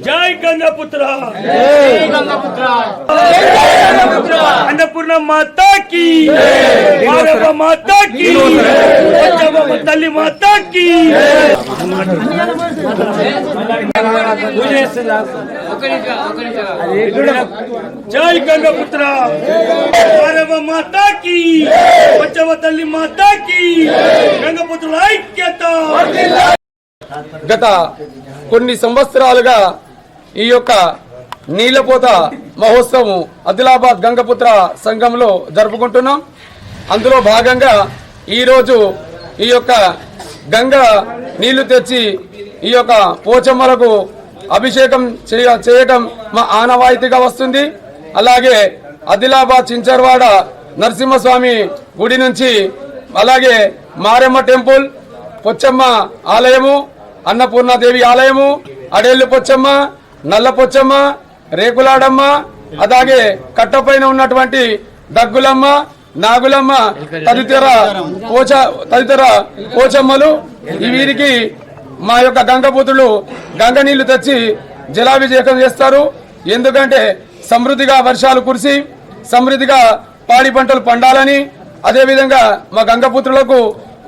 जय गंगापुत्र अन्नपूर्णा माता की, माता की, तल्ली माता की। जय गंगापुत्र माता की, तल्ली माता की, गंगापुत्र ऐक्यता। గత కొన్ని సంవత్సరాలుగా ఈ యొక్క నీలపోత మహోత్సవం ఆదిలాబాద్ గంగపుత్ర సంఘంలో జరుపుకుంటున్నాం. అందులో భాగంగా ఈరోజు ఈ యొక్క గంగ నీళ్లు తెచ్చి ఈ యొక్క పోచమ్మలకు అభిషేకం చేయటం మా ఆనవాయితీగా వస్తుంది. అలాగే ఆదిలాబాద్ చించర్వాడ నరసింహస్వామి గుడి నుంచి, అలాగే మారెమ్మ టెంపుల్, పొచ్చమ్మ ఆలయము, అన్నపూర్ణాదేవి ఆలయము, అడేళ్లు పొచ్చమ్మ, నల్ల పొచ్చమ్మ, రేకులాడమ్మ, అలాగే కట్టపైన ఉన్నటువంటి దగ్గులమ్మ, నాగులమ్మ తదితర పోచమ్మలు, వీరికి మా యొక్క గంగపుత్రులు గంగ నీళ్లు తెచ్చి జలాభిషేకం చేస్తారు. ఎందుకంటే సమృద్ధిగా వర్షాలు కురిసి సమృద్ధిగా పాడి పంటలు పండాలని, అదేవిధంగా మా గంగపుత్రులకు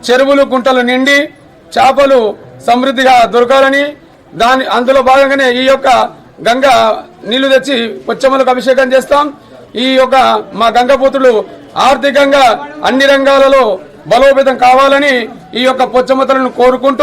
చెరువులు కుంటలు నిండి చేపలు సమృద్ధిగా దొరకాలని, అందులో భాగంగానే ఈ యొక్క గంగ నీళ్లు తెచ్చి పొచ్చమ్మలకు అభిషేకం చేస్తాం. ఈ యొక్క మా గంగపుత్రులు ఆర్థికంగా అన్ని రంగాలలో బలోపేతం కావాలని ఈ యొక్క పొచ్చమ్మతలను కోరుకుంటూ